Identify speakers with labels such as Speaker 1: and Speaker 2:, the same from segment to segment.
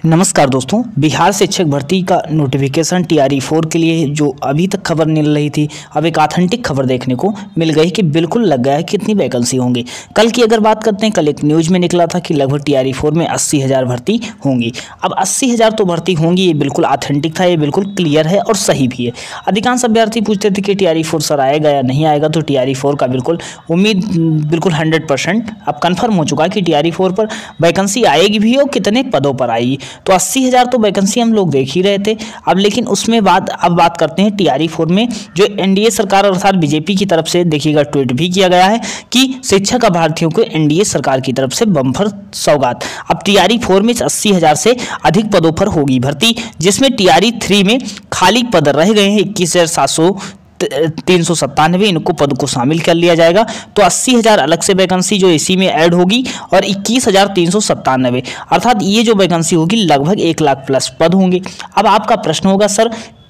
Speaker 1: नमस्कार दोस्तों, बिहार शिक्षक भर्ती का नोटिफिकेशन टीआरई 4 के लिए जो अभी तक खबर मिल रही थी, अब एक ऑथेंटिक खबर देखने को मिल गई कि बिल्कुल लग गया है कितनी वैकेंसी होंगी। कल की अगर बात करते हैं, कल एक न्यूज़ में निकला था कि लगभग टीआरई 4 में 80,000 भर्ती होंगी। अब 80,000 तो भर्ती होंगी, ये बिल्कुल ऑथेंटिक था, ये बिल्कुल क्लियर है और सही भी है। अधिकांश अभ्यर्थी पूछते थे कि टीआरई 4 सर आएगा या नहीं आएगा, तो टीआरई 4 का बिल्कुल उम्मीद बिल्कुल 100% अब कन्फर्म हो चुका है कि टीआरई 4 पर वैकेंसी आएगी भी और कितने पदों पर आएगी। तो 80,000 तो वैकेंसी हम लोग देख ही रहे थे। अब लेकिन उसमें अब बात करते हैं टीआरई 4 में जो एनडीए सरकार अर्थात बीजेपी की तरफ से देखिएगा ट्वीट भी किया गया है कि शिक्षक अभ्यर्थियों को एनडीए सरकार की तरफ से बम्पर सौगात। अब टीआरई 4 में 80,000 से अधिक पदों पर होगी भर्ती, जिसमें टीआरई 3 में खाली पद रह गए हैं 21,397, इनको पद को शामिल कर लिया जाएगा। तो 80,000 अलग से वैकेंसी जो इसी में ऐड होगी और 21,397 अर्थात ये जो वैकेंसी होगी लगभग 1 लाख प्लस पद होंगे। अब आपका प्रश्न होगा सर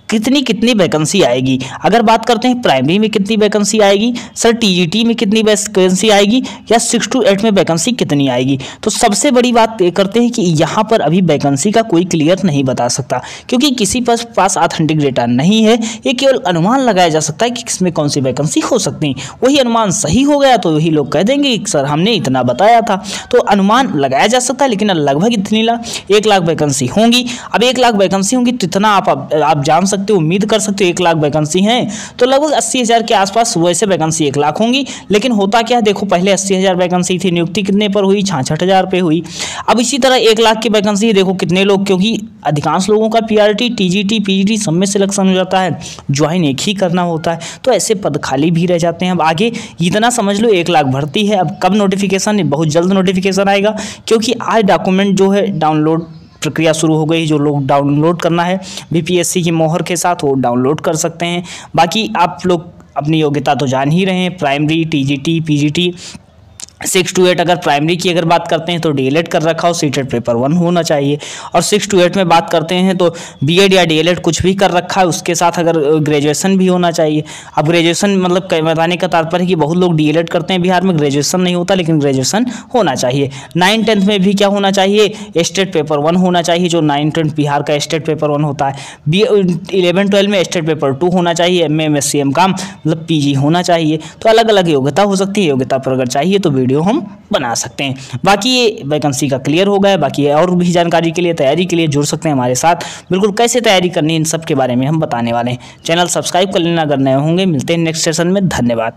Speaker 1: कितनी वैकेंसी आएगी। अगर बात करते हैं प्राइमरी में कितनी वैकेंसी आएगी, सर टीजीटी में कितनी वैकेंसी आएगी, या 6 to 8 में वैकेंसी कितनी आएगी। तो सबसे बड़ी बात ये करते हैं कि यहाँ पर अभी वैकेंसी का कोई क्लियर नहीं बता सकता, क्योंकि किसी पास ऑथेंटिक डेटा नहीं है। ये केवल अनुमान लगाया जा सकता है कि किसमें कौन सी वैकेंसी हो सकती है। वही अनुमान सही हो गया तो वही लोग कह देंगे कि सर हमने इतना बताया था। तो अनुमान लगाया जा सकता है, लेकिन लगभग 1 लाख वैकेंसी होंगी। अब 1 लाख वैकेंसी होंगी तो इतना आप जान सकते, उम्मीद कर सकते हो 1 लाख वैकेंसी है तो लगभग 80,000 के आसपास वैसे वैकेंसी 1 लाख होंगी। लेकिन होता क्या है, देखो पहले 80,000 वैकेंसी थी, नियुक्ति कितने पर हुई, 66,000 पे हुई। अब इसी तरह 1 लाख की वैकेंसी देखो कितने लोग, क्योंकि अधिकांश लोगों का पीआरटी, टीजीटी, पीजीटी सब में सिलेक्शन हो जाता है, ज्वाइन एक ही करना होता है, तो ऐसे पद खाली भी रह जाते हैं। अब आगे इतना समझ लो 1 लाख भर्ती है। अब कब नोटिफिकेशन, बहुत जल्द नोटिफिकेशन आएगा, क्योंकि आज डॉक्यूमेंट जो है डाउनलोड प्रक्रिया शुरू हो गई। जो लोग डाउनलोड करना है बीपीएससी की मोहर के साथ वो डाउनलोड कर सकते हैं। बाकी आप लोग अपनी योग्यता तो जान ही रहे हैं, प्राइमरी, टीजीटी, पीजीटी 6 to 8। अगर प्राइमरी की अगर बात करते हैं तो डीएलएड कर रखा हो, सीटेट पेपर 1 होना चाहिए। और 6 to 8 में बात करते हैं तो बीएड या डीएलएड कुछ भी कर रखा है, उसके साथ अगर ग्रेजुएशन भी होना चाहिए। अब ग्रेजुएशन मतलब बताने का तात्पर्य है कि बहुत लोग डीएलएड करते हैं बिहार में, ग्रेजुएशन नहीं होता, लेकिन ग्रेजुएशन होना चाहिए। 9-10 में भी क्या होना चाहिए, स्टेट पेपर 1 होना चाहिए, जो 9-10 बिहार का स्टेट पेपर 1 होता है। 11-12 में स्टेट पेपर 2 होना चाहिए। एमए, एमएससी, एमकॉम मतलब पीजी होना चाहिए। तो अलग अलग योग्यता हो सकती है, योग्यता पर अगर चाहिए तो वीडियो हम बना सकते हैं। बाकी ये वैकेंसी का क्लियर हो गया। बाकी और भी जानकारी के लिए, तैयारी के लिए जुड़ सकते हैं हमारे साथ। बिल्कुल कैसे तैयारी करनी है इन सब के बारे में हम बताने वाले हैं। चैनल सब्सक्राइब कर लेना अगर नए होंगे। मिलते हैं नेक्स्ट सेशन में। धन्यवाद।